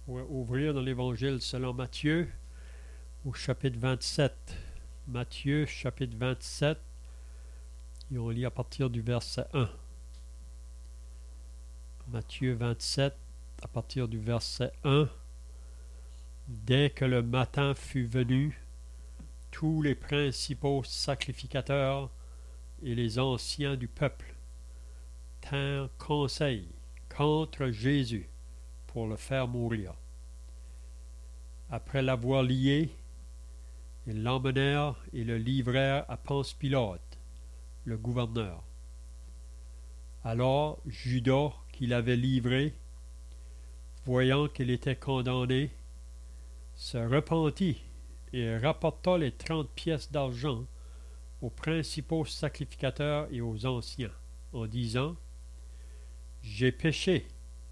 On va ouvrir dans l'Évangile selon Matthieu au chapitre 27. Matthieu chapitre 27 et on lit à partir du verset 1. Matthieu 27 à partir du verset 1. Dès que le matin fut venu, tous les principaux sacrificateurs et les anciens du peuple tinrent conseil contre Jésus pour le faire mourir. Après l'avoir lié, ils l'emmenèrent et le livrèrent à Ponce Pilate, le gouverneur. Alors Judas, qui l'avait livré, voyant qu'il était condamné, se repentit et rapporta les 30 pièces d'argent aux principaux sacrificateurs et aux anciens, en disant : « J'ai péché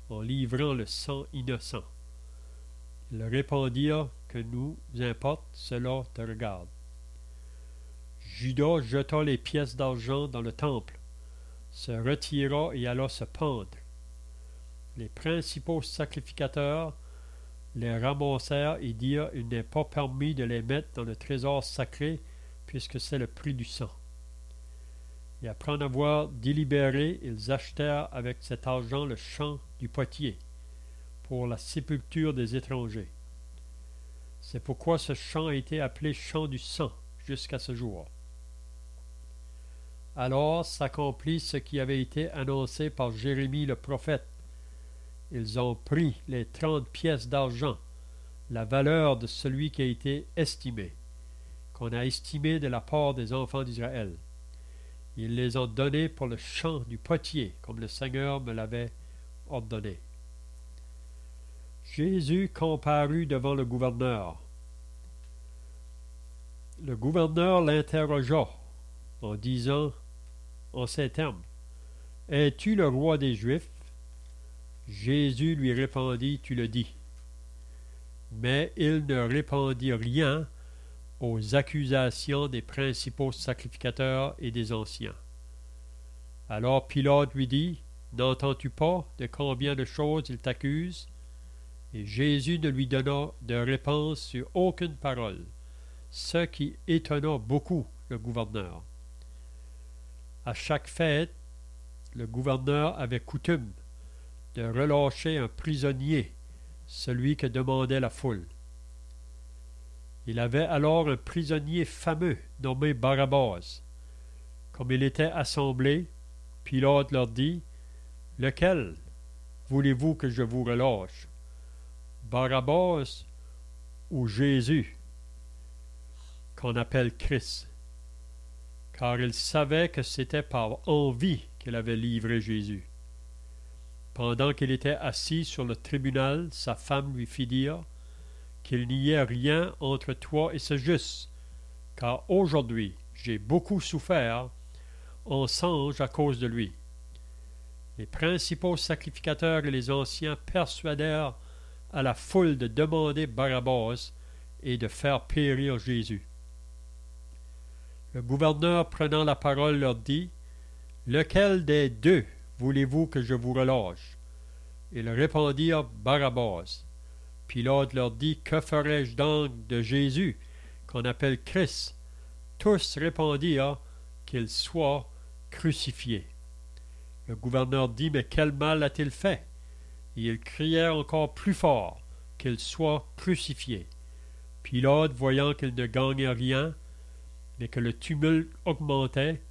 en livrant le sang innocent. » Ils répondirent : « Que nous importe, cela te regarde. » Judas jeta les pièces d'argent dans le temple, se retira et alla se pendre. Les principaux sacrificateurs les ramassèrent et dirent : « Il n'est pas permis de les mettre dans le trésor sacré, puisque c'est le prix du sang. » Et après en avoir délibéré, ils achetèrent avec cet argent le champ du potier pour la sépulture des étrangers. C'est pourquoi ce champ a été appelé champ du sang jusqu'à ce jour. Alors s'accomplit ce qui avait été annoncé par Jérémie le prophète. Ils ont pris les 30 pièces d'argent, la valeur de celui qui a été estimé, qu'on a estimé de la part des enfants d'Israël. Ils les ont donnés pour le champ du potier, comme le Seigneur me l'avait ordonné. Jésus comparut devant le gouverneur. Le gouverneur l'interrogea en disant en ces termes : « Es-tu le roi des Juifs ? » Jésus lui répondit : « Tu le dis. » Mais il ne répondit rien aux accusations des principaux sacrificateurs et des anciens. Alors Pilate lui dit : « N'entends-tu pas de combien de choses il t'accuse ? » Et Jésus ne lui donna de réponse sur aucune parole, ce qui étonna beaucoup le gouverneur. À chaque fête, le gouverneur avait coutume de relâcher un prisonnier, celui que demandait la foule. Il avait alors un prisonnier fameux nommé Barabbas. Comme il était assemblé, Pilate leur dit : « Lequel voulez-vous que je vous relâche, Barabbas ou Jésus, qu'on appelle Christ ? » Car il savait que c'était par envie qu'il avait livré Jésus. Pendant qu'il était assis sur le tribunal, sa femme lui fit dire qu'il n'y ait rien entre toi et ce juste, car aujourd'hui j'ai beaucoup souffert en songe à cause de lui. Les principaux sacrificateurs et les anciens persuadèrent à la foule de demander Barabbas et de faire périr Jésus. Le gouverneur, prenant la parole, leur dit : « Lequel des deux voulez-vous que je vous relâche ? » Ils répondirent : « Barabbas. » Pilate leur dit : « Que ferai-je donc de Jésus, qu'on appelle Christ ? » Tous répondirent qu'il soit crucifié. Le gouverneur dit : « Mais quel mal a-t-il fait ? » Et ils crièrent encore plus fort qu'il soit crucifié. Pilate, voyant qu'il ne gagnait rien, mais que le tumulte augmentait,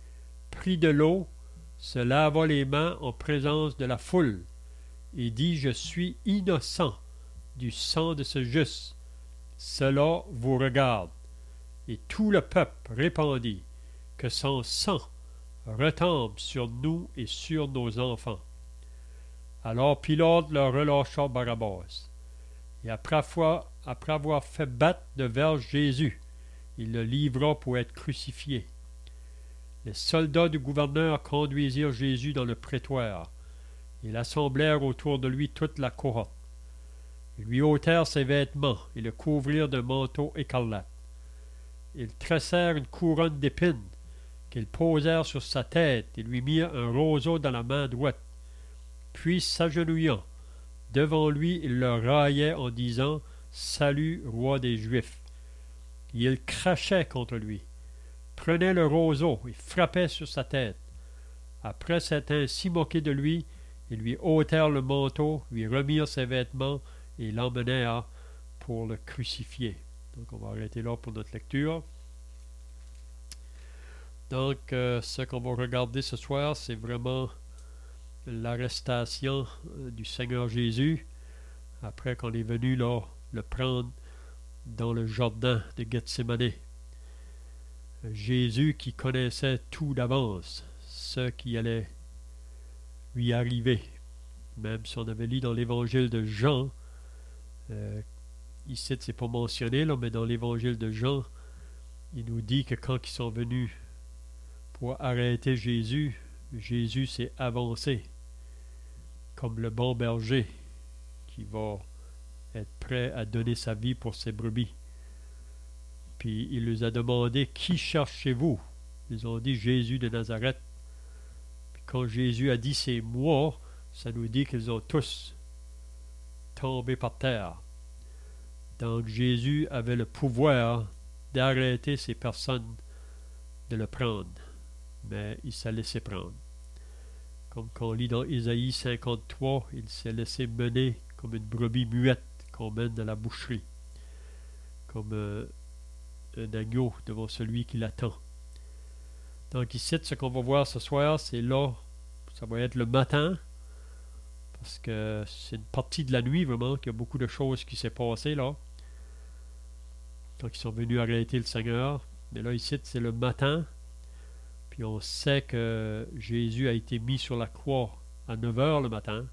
prit de l'eau, se lava les mains en présence de la foule, et dit : « Je suis innocent du sang de ce juste. Cela vous regarde. » Et tout le peuple répondit : « Que son sang retombe sur nous et sur nos enfants. » Alors Pilate leur relâcha Barabbas. Et après avoir fait battre de verges Jésus, il le livra pour être crucifié. Les soldats du gouverneur conduisirent Jésus dans le prétoire. Ils assemblèrent autour de lui toute la cohorte. Ils lui ôtèrent ses vêtements et le couvrirent d'un manteau écarlate. Ils tressèrent une couronne d'épines qu'ils posèrent sur sa tête et lui mirent un roseau dans la main droite. Puis, s'agenouillant Devant lui, il le raillait en disant « Salut, roi des Juifs ». Il crachait contre lui, prenait le roseau et frappait sur sa tête. Après s'être ainsi moqué de lui, ils lui ôtèrent le manteau, lui remirent ses vêtements et l'emmenèrent pour le crucifier. Donc on va arrêter là pour notre lecture. Donc ce qu'on va regarder ce soir, c'est vraiment l'arrestation du Seigneur Jésus après qu'on est venu là, le prendre dans le jardin de Gethsémané. Jésus qui connaissait tout d'avance, ce qui allait lui arriver. Même si on avait lu dans l'évangile de Jean, ici c'est pas mentionné, là, mais dans l'évangile de Jean, il nous dit que quand ils sont venus pour arrêter Jésus, Jésus s'est avancé comme le bon berger qui va être prêt à donner sa vie pour ses brebis. Puis il leur a demandé « Qui cherchez-vous » Ils ont dit « Jésus de Nazareth ». Puis quand Jésus a dit « C'est moi », ça nous dit qu'ils ont tous tombé par terre. Donc Jésus avait le pouvoir d'arrêter ces personnes de le prendre, mais il s'est laissé prendre. Comme qu'on lit dans Ésaïe 53, il s'est laissé mener comme une brebis muette qu'on mène dans la boucherie, comme un agneau devant celui qui l'attend. Donc ici, ce qu'on va voir ce soir, c'est là, ça va être le matin, parce que c'est une partie de la nuit vraiment, qu'il y a beaucoup de choses qui s'est passées là, quand ils sont venus arrêter le Seigneur. Mais là, ici, c'est le matin, puis on sait que Jésus a été mis sur la croix à 9 heures le matin.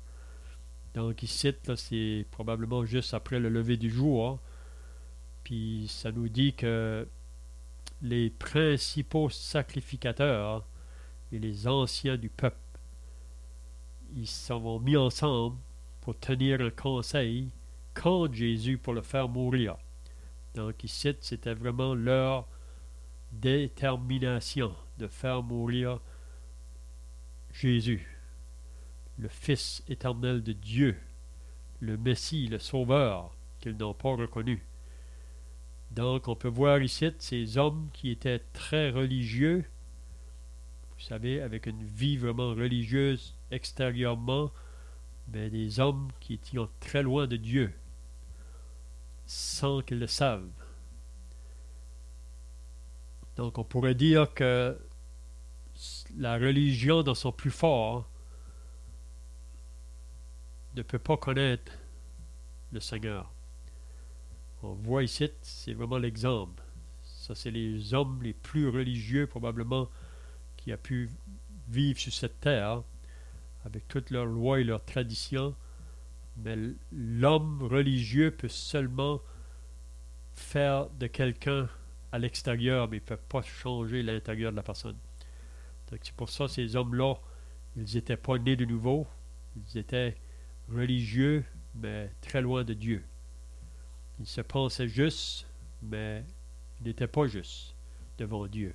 Donc ici, là, c'est probablement juste après le lever du jour. Puis ça nous dit que les principaux sacrificateurs et les anciens du peuple, ils sont mis ensemble pour tenir un conseil contre Jésus pour le faire mourir. Donc ici, c'était vraiment leur détermination de faire mourir Jésus, le Fils éternel de Dieu, le Messie, le Sauveur, qu'ils n'ont pas reconnu. Donc on peut voir ici ces hommes qui étaient très religieux, vous savez, avec une vie vraiment religieuse extérieurement, mais des hommes qui étaient très loin de Dieu, sans qu'ils le savent. Donc on pourrait dire que la religion dans son plus fort ne peut pas connaître le Seigneur. On voit ici, c'est vraiment l'exemple. Ça, c'est les hommes les plus religieux probablement qui a pu vivre sur cette terre, avec toutes leurs lois et leurs traditions. Mais l'homme religieux peut seulement faire de quelqu'un à l'extérieur, mais il ne peut pas changer l'intérieur de la personne. Donc c'est pour ça que ces hommes-là, ils n'étaient pas nés de nouveau, ils étaient religieux, mais très loin de Dieu. Ils se pensaient justes, mais ils n'étaient pas justes devant Dieu.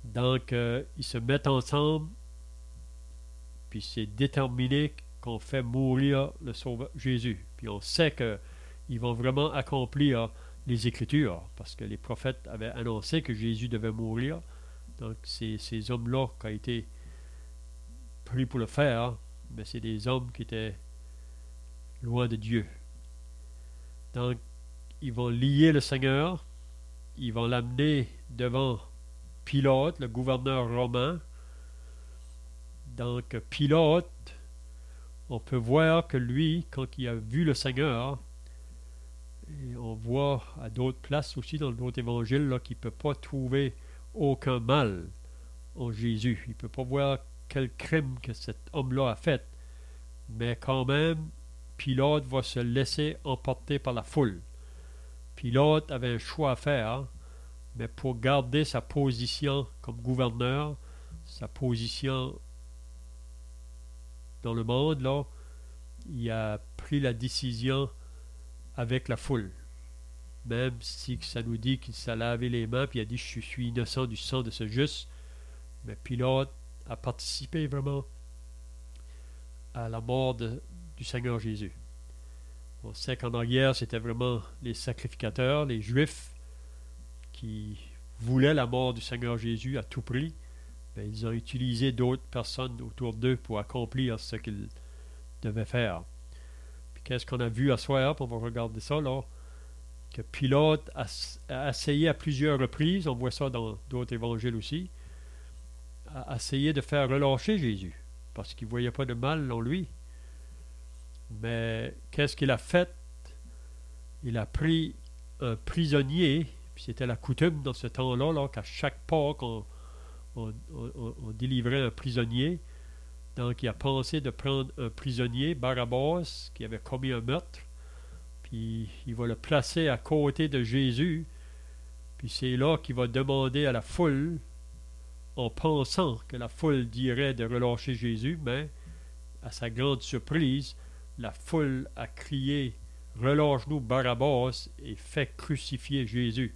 Donc ils se mettent ensemble, puis c'est déterminé qu'on fait mourir le Sauveur Jésus. Puis on sait qu'ils vont vraiment accomplir les Écritures, parce que les prophètes avaient annoncé que Jésus devait mourir. Donc c'est ces hommes-là qui ont été pris pour le faire, mais c'est des hommes qui étaient loin de Dieu. Donc ils vont lier le Seigneur, ils vont l'amener devant Pilate, le gouverneur romain. Donc Pilate, on peut voir que lui, quand il a vu le Seigneur, et on voit à d'autres places aussi dans d'autres évangiles là, qu'il ne peut pas trouver aucun mal en Jésus. Il ne peut pas voir quel crime que cet homme-là a fait. Mais quand même, Pilate va se laisser emporter par la foule. Pilate avait un choix à faire, mais pour garder sa position comme gouverneur, sa position dans le monde, là, il a pris la décision avec la foule. Même si ça nous dit qu'il s'est lavé les mains, puis il a dit « Je suis innocent du sang de ce juste », mais Pilate a participé vraiment à la mort du du Seigneur Jésus. On sait qu'en arrière, c'était vraiment les sacrificateurs, les Juifs, qui voulaient la mort du Seigneur Jésus à tout prix. Mais ils ont utilisé d'autres personnes autour d'eux pour accomplir ce qu'ils devaient faire. Puis qu'est-ce qu'on a vu à soir, on va regarder ça là, que Pilate a essayé à plusieurs reprises, on voit ça dans d'autres évangiles aussi, a essayé de faire relâcher Jésus, parce qu'il ne voyait pas de mal en lui. Mais qu'est-ce qu'il a fait? Il a pris un prisonnier, puis c'était la coutume dans ce temps-là, là, qu'à chaque Pâques, on délivrait un prisonnier. Donc il a pensé de prendre un prisonnier, Barabbas, qui avait commis un meurtre, puis il va le placer à côté de Jésus, puis c'est là qu'il va demander à la foule, en pensant que la foule dirait de relâcher Jésus, mais à sa grande surprise, la foule a crié « Relâche-nous Barabbas » et fait crucifier Jésus.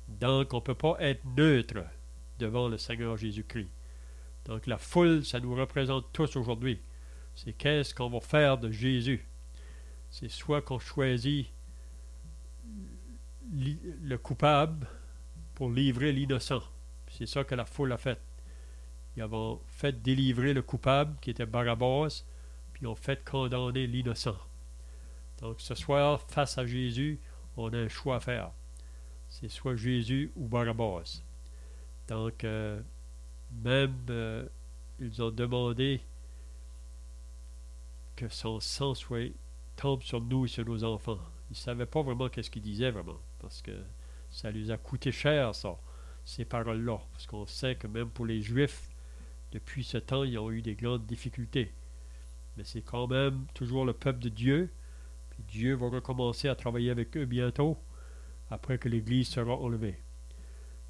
Donc on ne peut pas être neutre devant le Seigneur Jésus-Christ. Donc la foule, ça nous représente tous aujourd'hui. C'est qu'est-ce qu'on va faire de Jésus. C'est soit qu'on choisit le coupable pour livrer l'innocent. C'est ça que la foule a fait. Ils ont fait délivrer le coupable, qui était Barabbas, puis ils ont fait condamner l'innocent. Donc ce soir, face à Jésus, on a un choix à faire. C'est soit Jésus ou Barabbas. Donc, ils ont demandé que son sang tombe sur nous et sur nos enfants. Ils ne savaient pas vraiment qu'est-ce qu'ils disaient vraiment, parce que ça lui a coûté cher, ça, ces paroles-là. Parce qu'on sait que même pour les Juifs, depuis ce temps, ils ont eu des grandes difficultés. Mais c'est quand même toujours le peuple de Dieu. Puis Dieu va recommencer à travailler avec eux bientôt, après que l'Église sera enlevée.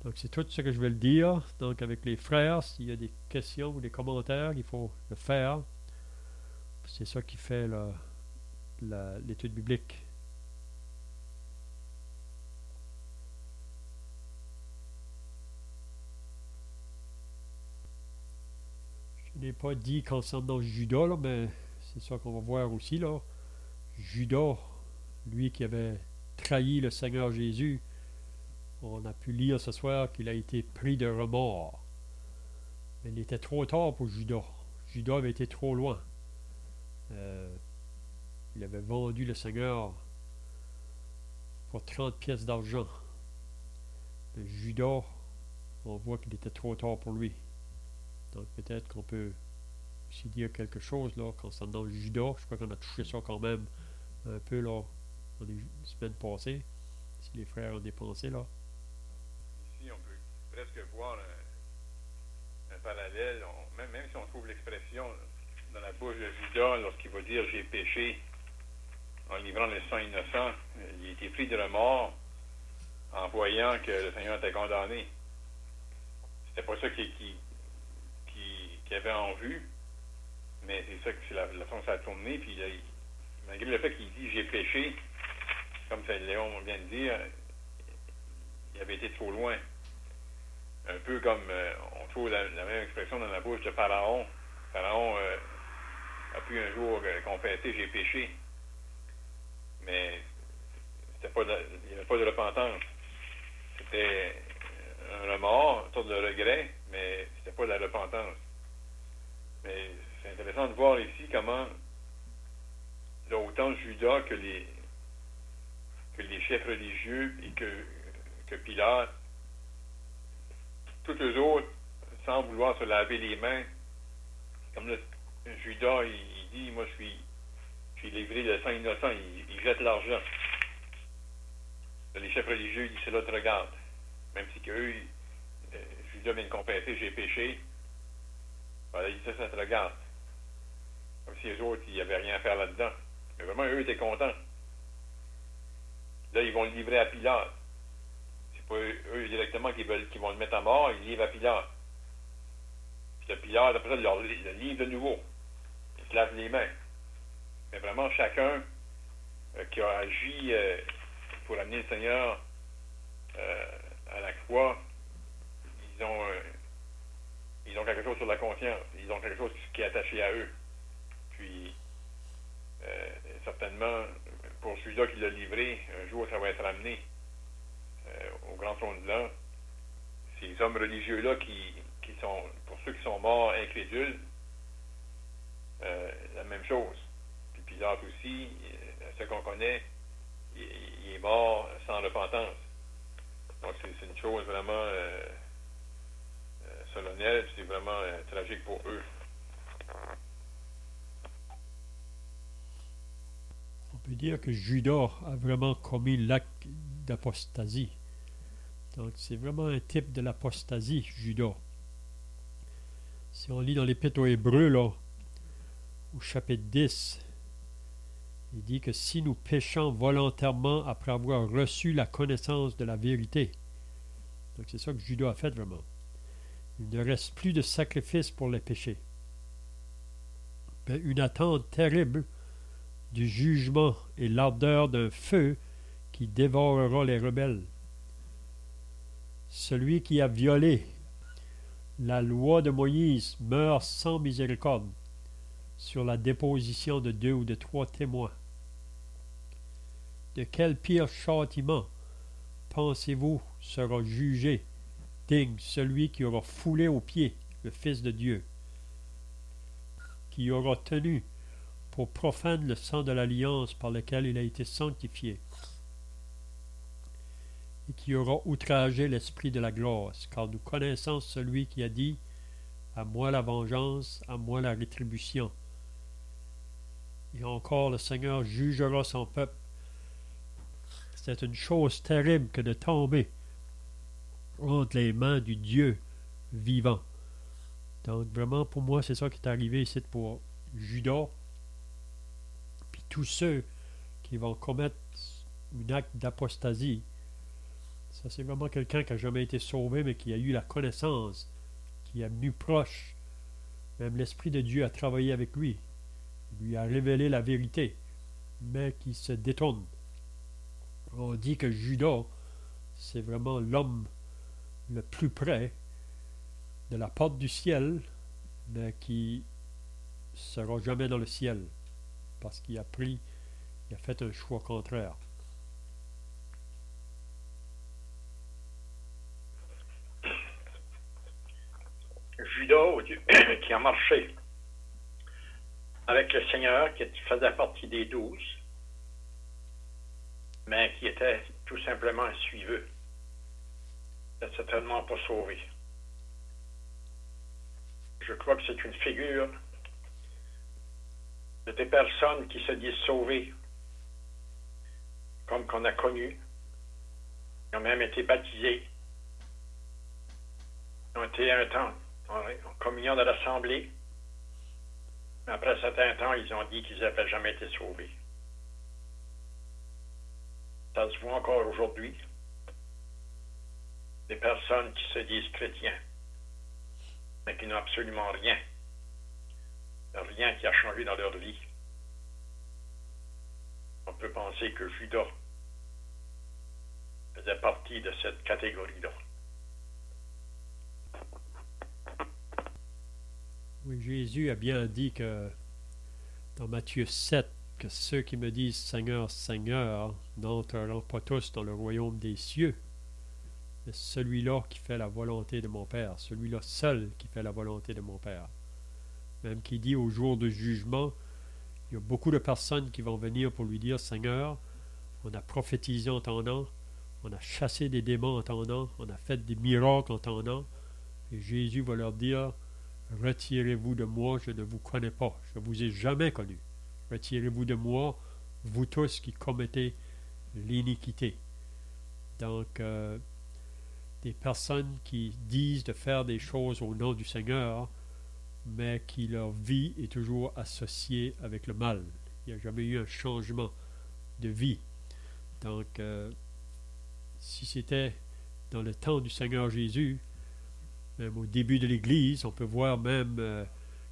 Donc c'est tout ce que je vais le dire. Donc avec les frères, s'il y a des questions ou des commentaires, il faut le faire. C'est ça qui fait l'étude biblique. Je n'ai pas dit concernant Judas, là, mais c'est ça qu'on va voir aussi, là. Judas, lui qui avait trahi le Seigneur Jésus, on a pu lire ce soir qu'il a été pris de remords. Mais il était trop tard pour Judas. Judas avait été trop loin. Il avait vendu le Seigneur pour 30 pièces d'argent. Mais Judas, on voit qu'il était trop tard pour lui. Donc peut-être qu'on peut aussi dire quelque chose là concernant Judas. Je crois qu'on a touché ça quand même un peu là dans les semaines passées. Si les frères ont des pensées là. Ici, on peut presque voir un parallèle. Même si on trouve l'expression dans la bouche de Judas lorsqu'il va dire « j'ai péché », en livrant le sang innocent, il a été pris de remords en voyant que le Seigneur était condamné. C'était pas ça qu'il avait en vue, mais c'est ça que c'est la façon que ça a tourné. Puis malgré le fait qu'il dit j'ai péché, comme Léon vient de dire, il avait été trop loin. Un peu comme on trouve la même expression dans la bouche de Pharaon. Pharaon a pu un jour confesser j'ai péché. Mais il n'y avait pas de repentance. C'était un remords, une sorte de regret, mais c'était pas de la repentance. Mais c'est intéressant de voir ici comment, là, autant Judas que les chefs religieux et que Pilate, tous eux autres, sans vouloir se laver les mains, comme là, Judas, il dit, moi je suis livré le sang innocent, il jette l'argent. Les chefs religieux disent, c'est là, te regarde. Même si qu'eux, Judas vient de confesser, j'ai péché. Voilà, il dit, ça te regarde. Comme si les autres, il n'y avait rien à faire là-dedans. Mais vraiment, eux étaient contents. Là, ils vont le livrer à Pilate. C'est pas eux directement qui vont le mettre à mort, ils le livrent à Pilate. Puis le Pilate, après ça, le livre de nouveau. Il se lave les mains. Mais vraiment, chacun qui a agi pour amener le Seigneur à la croix, ils ont quelque chose sur la conscience. Ils ont quelque chose qui est attaché à eux. Puis, certainement, pour celui-là qui l'a livré, un jour, ça va être ramené au grand trône blanc. Ces hommes religieux-là qui sont, pour ceux qui sont morts incrédules, la même chose. Puis Pilate aussi, ce qu'on connaît, il est mort sans repentance. Donc c'est une chose vraiment solennelle, c'est vraiment tragique pour eux. On peut dire que Judas a vraiment commis l'acte d'apostasie. Donc c'est vraiment un type de l'apostasie, Judas. Si on lit dans l'Épître aux Hébreux, là, au chapitre 10, il dit que si nous péchons volontairement après avoir reçu la connaissance de la vérité, donc c'est ça que Judas a fait vraiment, il ne reste plus de sacrifice pour les péchés. Mais une attente terrible du jugement et l'ardeur d'un feu qui dévorera les rebelles. Celui qui a violé la loi de Moïse meurt sans miséricorde sur la déposition de 2 ou de 3 témoins. De quel pire châtiment pensez-vous sera jugé digne celui qui aura foulé aux pieds le Fils de Dieu, qui aura tenu pour profane le sang de l'alliance par lequel il a été sanctifié, et qui aura outragé l'Esprit de la grâce, car nous connaissons celui qui a dit « À moi la vengeance, à moi la rétribution ». Et encore le Seigneur jugera son peuple. C'est une chose terrible que de tomber entre les mains du Dieu vivant. Donc vraiment pour moi c'est ça qui est arrivé ici pour Judas. Puis tous ceux qui vont commettre un acte d'apostasie, ça c'est vraiment quelqu'un qui n'a jamais été sauvé mais qui a eu la connaissance, qui est venu proche. Même l'Esprit de Dieu a travaillé avec lui. Il lui a révélé la vérité, mais qui se détourne. On dit que Judas, c'est vraiment l'homme le plus près de la porte du ciel, mais qui ne sera jamais dans le ciel, parce qu'il a fait un choix contraire. Judas, qui a marché avec le Seigneur, qui faisait partie des 12, mais qui était tout simplement un suiveux, n'est certainement pas sauvé. Je crois que c'est une figure de des personnes qui se disent sauvées, comme qu'on a connu, qui ont même été baptisés, qui ont été un temps en communion de l'Assemblée, mais après un certain temps, ils ont dit qu'ils n'avaient jamais été sauvés. Ça se voit encore aujourd'hui. Des personnes qui se disent chrétiens, mais qui n'ont absolument rien. Rien qui a changé dans leur vie. On peut penser que Judas faisait partie de cette catégorie-là. Oui, Jésus a bien dit que dans Matthieu 7, que ceux qui me disent Seigneur, Seigneur, n'entreront pas tous dans le royaume des cieux, mais celui-là qui fait la volonté de mon Père, celui-là seul qui fait la volonté de mon Père. Même qui dit au jour du jugement, il y a beaucoup de personnes qui vont venir pour lui dire Seigneur, on a prophétisé en ton nom, on a chassé des démons en ton nom, on a fait des miracles en ton nom, et Jésus va leur dire retirez-vous de moi, je ne vous connais pas, je ne vous ai jamais connu. Retirez-vous de moi, vous tous qui commettez l'iniquité. Donc, des personnes qui disent de faire des choses au nom du Seigneur, mais qui leur vie est toujours associée avec le mal. Il n'y a jamais eu un changement de vie. Donc, si c'était dans le temps du Seigneur Jésus, même au début de l'Église, on peut voir même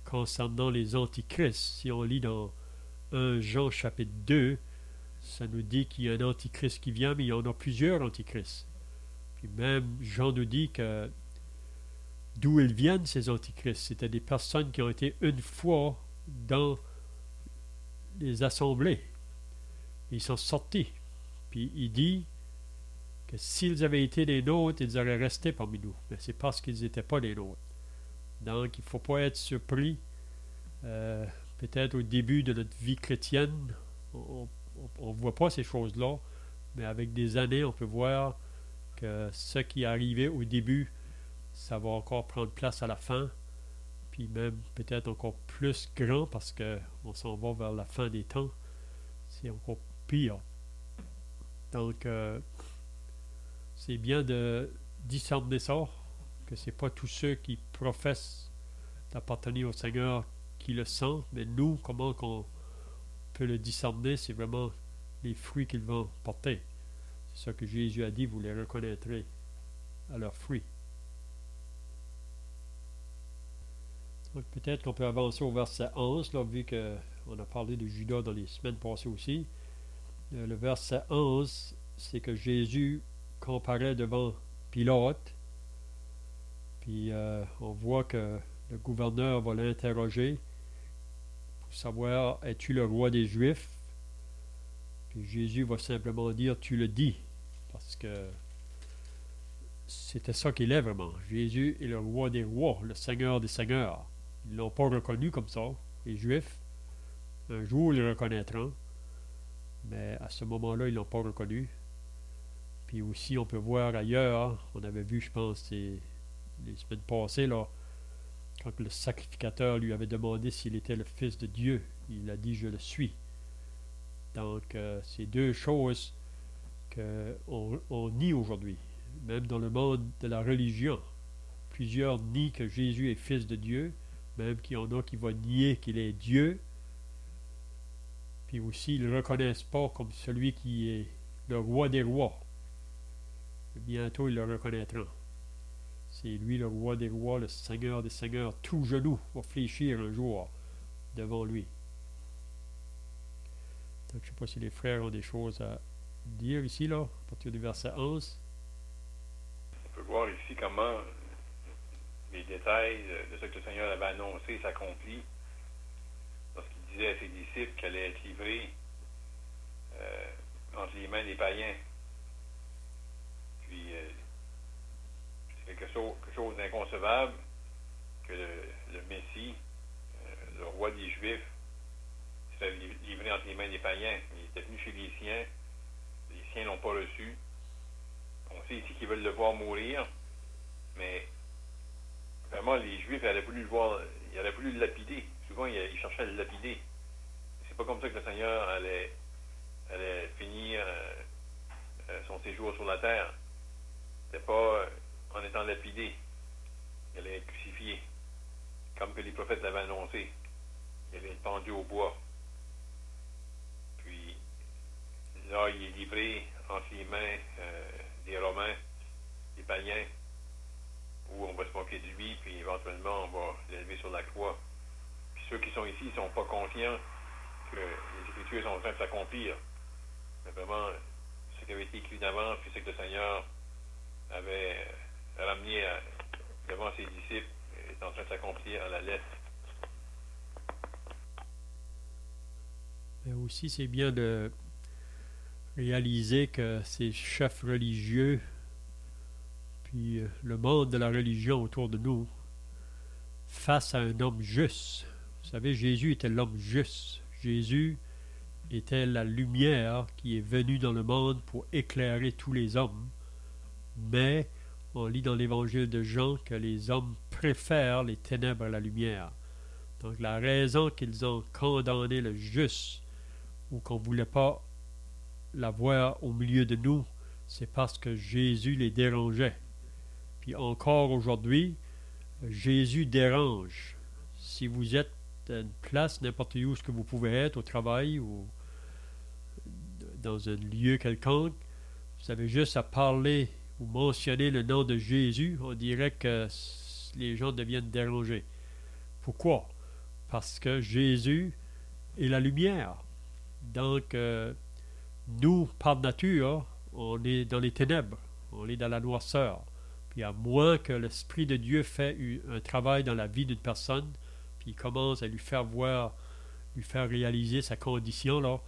concernant les antichrists, si on lit dans 1 Jean chapitre 2, ça nous dit qu'il y a un antichrist qui vient, mais il y en a plusieurs antichrists. Puis même Jean nous dit que d'où ils viennent ces antichrists, c'était des personnes qui ont été une fois dans les assemblées. Ils sont sortis. Puis il dit que s'ils avaient été les nôtres, ils auraient resté parmi nous. Mais c'est parce qu'ils n'étaient pas les nôtres. Donc, il ne faut pas être surpris. Peut-être au début de notre vie chrétienne, on ne voit pas ces choses-là, mais avec des années, on peut voir que ce qui est arrivé au début, ça va encore prendre place à la fin, puis même peut-être encore plus grand parce qu'on s'en va vers la fin des temps. C'est encore pire. Donc, c'est bien de discerner ça, que c'est pas tous ceux qui professent d'appartenir au Seigneur qui le sentent, mais nous, comment qu'on peut le discerner, c'est vraiment les fruits qu'ils vont porter. C'est ça que Jésus a dit, vous les reconnaîtrez à leurs fruits. Donc peut-être qu'on peut avancer au verset 11, là, vu qu'on a parlé de Judas dans les semaines passées aussi. Le verset 11, c'est que Jésus comparaît devant Pilate, puis on voit que le gouverneur va l'interroger pour savoir, es-tu le roi des Juifs? Puis Jésus va simplement dire, tu le dis, parce que c'était ça qu'il est vraiment. Jésus est le roi des rois, le seigneur des seigneurs. Ils ne l'ont pas reconnu comme ça, les Juifs. Un jour, ils le reconnaîtront, mais à ce moment-là, ils ne l'ont pas reconnu. Puis aussi, on peut voir ailleurs, on avait vu, je pense, les semaines passées, là, quand le sacrificateur lui avait demandé s'il était le Fils de Dieu, il a dit « Je le suis ». Donc, c'est deux choses qu'on nie aujourd'hui, même dans le monde de la religion. Plusieurs nient que Jésus est Fils de Dieu, même qu'il y en a qui vont nier qu'il est Dieu. Puis aussi, ils ne le reconnaissent pas comme celui qui est le roi des rois. Bientôt, ils le reconnaîtront. C'est lui le roi des rois, le Seigneur des seigneurs. Tout genou va fléchir un jour devant lui. Donc, je ne sais pas si les frères ont des choses à dire ici, là, à partir du verset 11. On peut voir ici comment les détails de ce que le Seigneur avait annoncé s'accomplissent lorsqu'il disait à ses disciples qu'elle allait être livrée entre les mains des païens. Puis, c'est quelque chose d'inconcevable que le Messie, le roi des Juifs, serait livré entre les mains des païens. Il était venu chez les siens ne l'ont pas reçu. On sait ici qu'ils veulent le voir mourir, mais vraiment, les Juifs allaient voulu le voir, ils allaient voulu le lapider. Souvent, ils cherchaient à le lapider. C'est pas comme ça que le Seigneur allait finir son séjour sur la terre. C'était pas en étant lapidé. Il allait être crucifié, comme que les prophètes l'avaient annoncé. Il allait être pendu au bois. Puis, là, il est livré entre les mains des Romains, des païens, où on va se moquer de lui, puis éventuellement, on va l'élever sur la croix. Puis ceux qui sont ici ne sont pas conscients que les Écritures sont en train de s'accomplir. Mais vraiment, ce qui avait été écrit d'avance, puis ce que le Seigneur avait ramené devant ses disciples, est en train de s'accomplir à la lettre. Mais aussi, c'est bien de réaliser que ces chefs religieux, puis le monde de la religion autour de nous, face à un homme juste. Vous savez, Jésus était l'homme juste. Jésus était la lumière qui est venue dans le monde pour éclairer tous les hommes. Mais on lit dans l'évangile de Jean que les hommes préfèrent les ténèbres à la lumière. Donc la raison qu'ils ont condamné le juste ou qu'on ne voulait pas l'avoir au milieu de nous, c'est parce que Jésus les dérangeait. Puis encore aujourd'hui, Jésus dérange. Si vous êtes à une place, n'importe où ce que vous pouvez être, au travail ou dans un lieu quelconque, vous avez juste à parler ou mentionner le nom de Jésus, on dirait que les gens deviennent dérangés. Pourquoi? Parce que Jésus est la lumière. Donc, nous, par nature, on est dans les ténèbres, on est dans la noirceur. Puis à moins que l'Esprit de Dieu fait un travail dans la vie d'une personne, puis il commence à lui faire voir lui faire réaliser sa condition, là,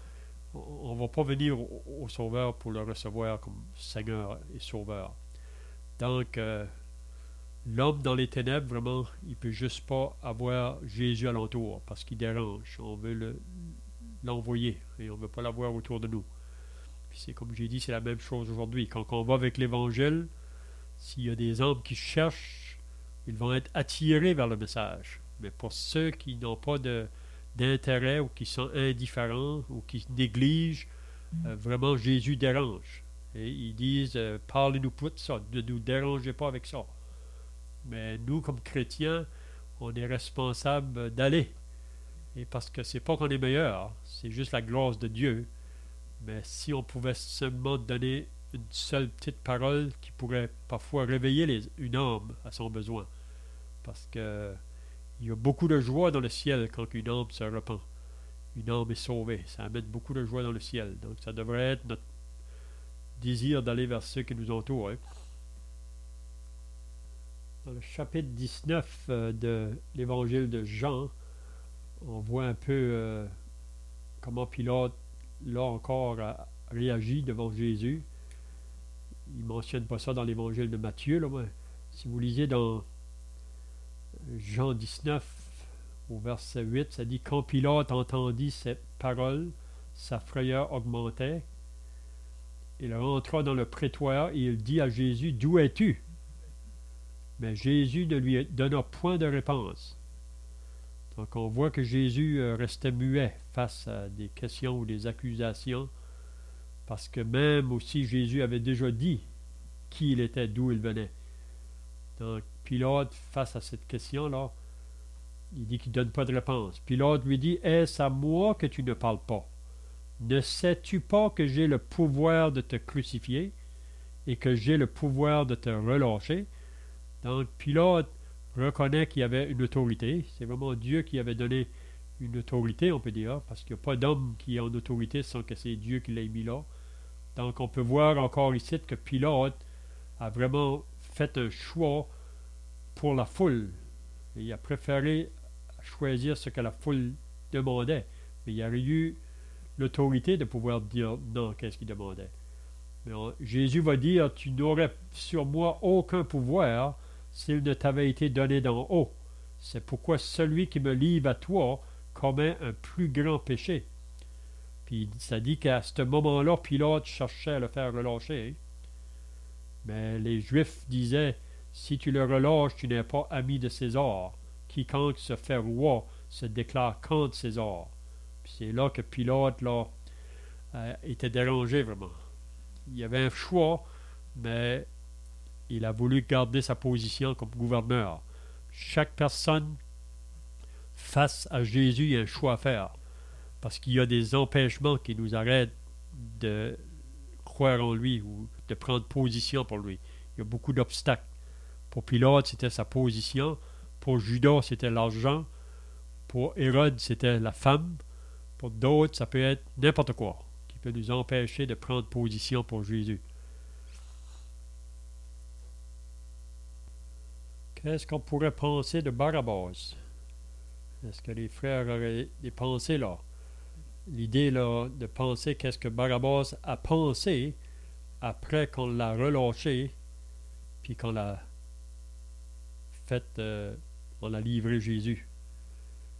on ne va pas venir au Sauveur pour le recevoir comme Seigneur et Sauveur. Donc, l'homme dans les ténèbres, vraiment, il ne peut juste pas avoir Jésus alentour parce qu'il dérange. On veut l'envoyer et on ne veut pas l'avoir autour de nous. Puis c'est comme j'ai dit, c'est la même chose aujourd'hui. Quand on va avec l'Évangile, s'il y a des hommes qui cherchent, ils vont être attirés vers le message. Mais pour ceux qui n'ont pas d'intérêt ou qui sont indifférents ou qui négligent, vraiment Jésus dérange. Et ils disent, parlez-nous pas de ça, ne nous dérangez pas avec ça. Mais nous, comme chrétiens, on est responsable d'aller. Et parce que c'est pas qu'on est meilleur, c'est juste la grâce de Dieu. Mais si on pouvait seulement donner une seule petite parole qui pourrait parfois réveiller une âme à son besoin. Parce que il y a beaucoup de joie dans le ciel quand une âme se repent. Une âme est sauvée. Ça amène beaucoup de joie dans le ciel. Donc ça devrait être notre désir d'aller vers ceux qui nous entourent. Hein. Dans le chapitre 19 de l'évangile de Jean, on voit un peu comment Pilate, là encore, a réagi devant Jésus. Il ne mentionne pas ça dans l'évangile de Matthieu. Là, mais si vous lisez dans Jean 19, au verset 8, ça dit « Quand Pilate entendit ces paroles, sa frayeur augmentait. Il rentra dans le prétoire et il dit à Jésus, « D'où es-tu » Mais Jésus ne lui donna point de réponse. Donc on voit que Jésus restait muet face à des questions ou des accusations, parce que même aussi Jésus avait déjà dit qui il était, d'où il venait. Donc Pilate, face à cette question-là, il dit qu'il ne donne pas de réponse. Pilate lui dit, « Est-ce à moi que tu ne parles pas? Ne sais-tu pas que j'ai le pouvoir de te crucifier et que j'ai le pouvoir de te relâcher? » Donc Pilate reconnaît qu'il y avait une autorité. C'est vraiment Dieu qui avait donné une autorité, on peut dire, parce qu'il n'y a pas d'homme qui est en autorité sans que c'est Dieu qui l'ait mis là. Donc on peut voir encore ici que Pilate a vraiment fait un choix pour la foule. Et il a préféré choisir ce que la foule demandait. Mais il y aurait eu l'autorité de pouvoir dire non, qu'est-ce qu'il demandait. Mais Jésus va dire, tu n'aurais sur moi aucun pouvoir s'il ne t'avait été donné d'en haut. C'est pourquoi celui qui me livre à toi commet un plus grand péché. Puis ça dit qu'à ce moment-là, Pilate cherchait à le faire relâcher. Hein? Mais les Juifs disaient, si tu le relâches, tu n'es pas ami de César. Quiconque se fait roi se déclare contre César. Puis c'est là que Pilate là, était dérangé vraiment. Il y avait un choix, mais il a voulu garder sa position comme gouverneur. Chaque personne face à Jésus, il y a un choix à faire. Parce qu'il y a des empêchements qui nous arrêtent de croire en lui ou de prendre position pour lui. Il y a beaucoup d'obstacles. Pour Pilate, c'était sa position. Pour Judas, c'était l'argent. Pour Hérode, c'était la femme. Pour d'autres, ça peut être n'importe quoi qui peut nous empêcher de prendre position pour Jésus. Qu'est-ce qu'on pourrait penser de Barabbas? Est-ce que les frères auraient des pensées là? L'idée là de penser qu'est-ce que Barabbas a pensé après qu'on l'a relâché, puis qu'on l'a fait, on a livré Jésus.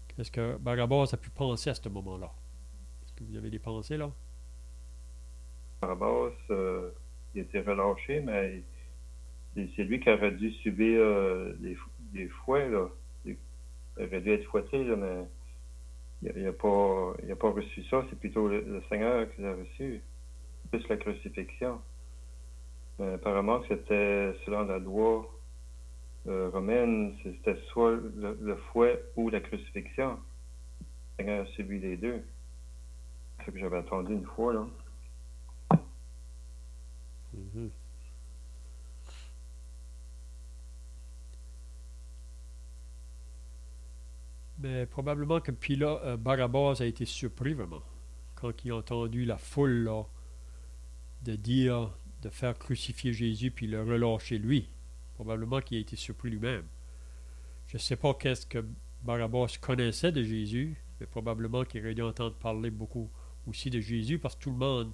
Qu'est-ce que Barabbas a pu penser à ce moment-là? Est-ce que vous avez des pensées là? Barabbas, il a été relâché, mais c'est lui qui aurait dû subir des fouets, là. Il aurait dû être fouetté, là, mais il n'a pas reçu ça. C'est plutôt le Seigneur qui l'a reçu, plus la crucifixion. Mais apparemment que c'était selon la loi romaine, c'était soit le fouet ou la crucifixion. Le Seigneur a subi les deux. C'est ce que j'avais entendu une fois, là. Mm-hmm. Mais probablement que Barabbas a été surpris vraiment quand il a entendu la foule là, de dire de faire crucifier Jésus puis le relâcher lui. Probablement qu'il a été surpris lui-même. Je ne sais pas qu'est-ce que Barabbas connaissait de Jésus, mais probablement qu'il aurait dû entendre parler beaucoup aussi de Jésus parce que tout le monde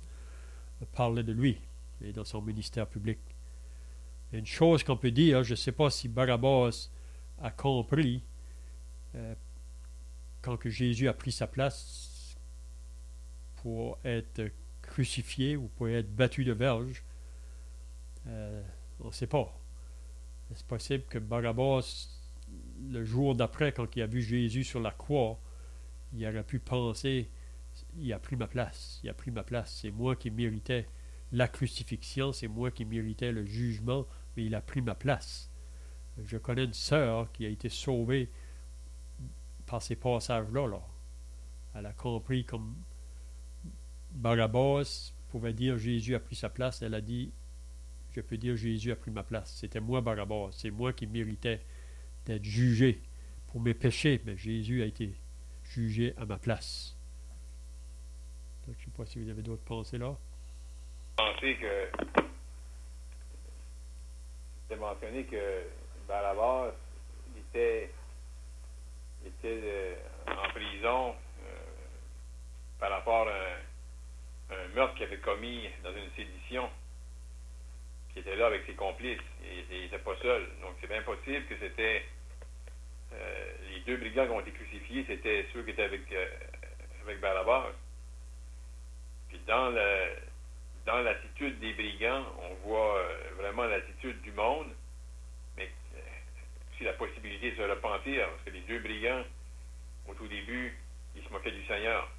parlait de lui et dans son ministère public. Une chose qu'on peut dire, je ne sais pas si Barabbas a compris quand que Jésus a pris sa place pour être crucifié ou pour être battu de verge. On ne sait pas. C'est possible que Barabbas, le jour d'après, quand il a vu Jésus sur la croix, il aurait pu penser, il a pris ma place, il a pris ma place, c'est moi qui méritais la crucifixion, c'est moi qui méritais le jugement, mais il a pris ma place. Je connais une sœur qui a été sauvée par ces passages-là. Là. Elle a compris comme Barabbas pouvait dire Jésus a pris sa place, elle a dit je peux dire Jésus a pris ma place. C'était moi Barabbas, c'est moi qui méritais d'être jugé pour mes péchés, mais Jésus a été jugé à ma place. Donc, je ne sais pas si vous avez d'autres pensées là. Pensez que c'est mentionné que Barabbas était en prison par rapport à un meurtre qu'il avait commis dans une sédition, qui était là avec ses complices. Il n'était pas seul. Donc c'est bien possible que c'était les deux brigands qui ont été crucifiés, c'était ceux qui étaient avec Barabbas. Puis dans l'attitude des brigands, on voit vraiment l'attitude du monde, mais aussi la possibilité de se repentir, parce que les deux brigands, au tout début, ils se moquaient du Seigneur.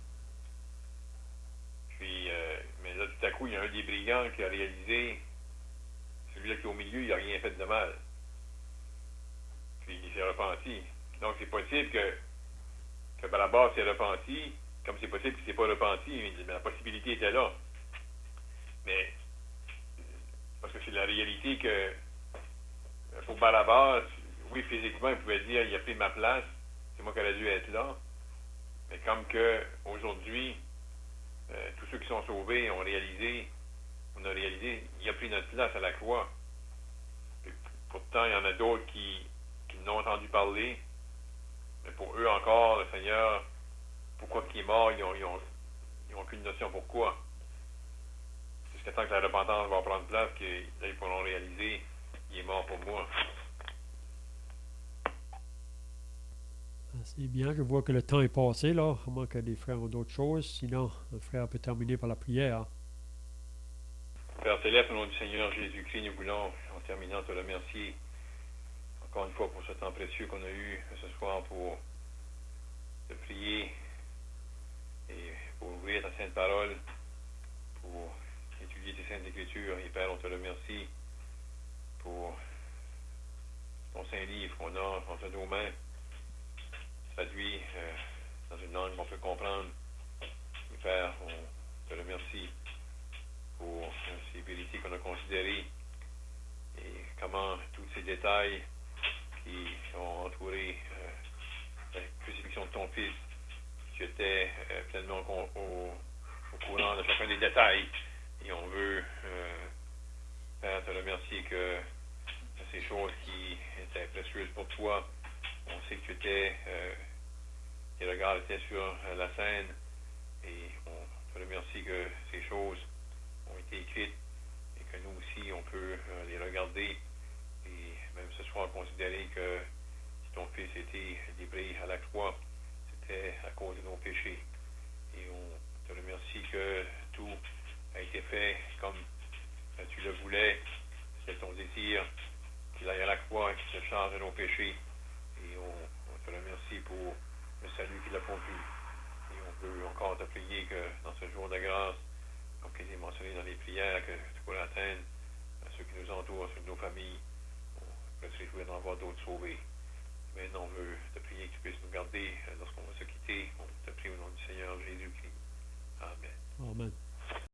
Puis, mais là, tout à coup, il y a un des brigands qui a réalisé, celui-là qui est au milieu, il n'a rien fait de mal. Puis, il s'est repenti. Donc, c'est possible que Barabbas s'est repenti, comme c'est possible qu'il ne s'est pas repenti, mais la possibilité était là. Mais, parce que c'est la réalité que, pour Barabbas, oui, physiquement, il pouvait dire, il a pris ma place, c'est moi qui aurais dû être là. Mais comme que, aujourd'hui, tous ceux qui sont sauvés on a réalisé, il a pris notre place à la croix. Et pourtant, il y en a d'autres qui n'ont entendu parler, mais pour eux encore, le Seigneur, pourquoi il est mort, ils n'ont aucune notion pourquoi. Jusqu'à temps que la repentance va prendre place, qu'ils pourront réaliser, il est mort pour moi. C'est bien, je vois que le temps est passé, là, à moins que les frères ont d'autres choses. Sinon, le frère peut terminer par la prière. Père Céleste, au nom du Seigneur Jésus-Christ, nous voulons, en terminant, te remercier encore une fois pour ce temps précieux qu'on a eu ce soir pour te prier et pour ouvrir ta sainte parole, pour étudier tes saintes écritures. Et Père, on te remercie pour ton saint livre qu'on a entre nos mains, traduit dans une langue qu'on peut comprendre. Et Père, on te remercie pour ces vérités qu'on a considérées et comment tous ces détails qui ont entouré la crucifixion de ton Fils, tu étais pleinement au courant de chacun des détails. Et on veut, Père, te remercier que ces choses qui étaient précieuses pour toi, on sait que tes regards étaient sur la scène et on te remercie que ces choses ont été écrites et que nous aussi on peut les regarder et même ce soir considérer que si ton Fils était livré à la croix, c'était à cause de nos péchés. Et on te remercie que tout a été fait comme tu le voulais. C'est ton désir qu'il aille à la croix et qu'il se charge de nos péchés. Et on te remercie pour le salut qu'il a pourvu. Et on peut encore te prier que dans ce jour de grâce, comme il est mentionné dans les prières, que tu pourras atteindre à ceux qui nous entourent, sur nos familles, on peut se réjouir d'en voir d'autres sauvés.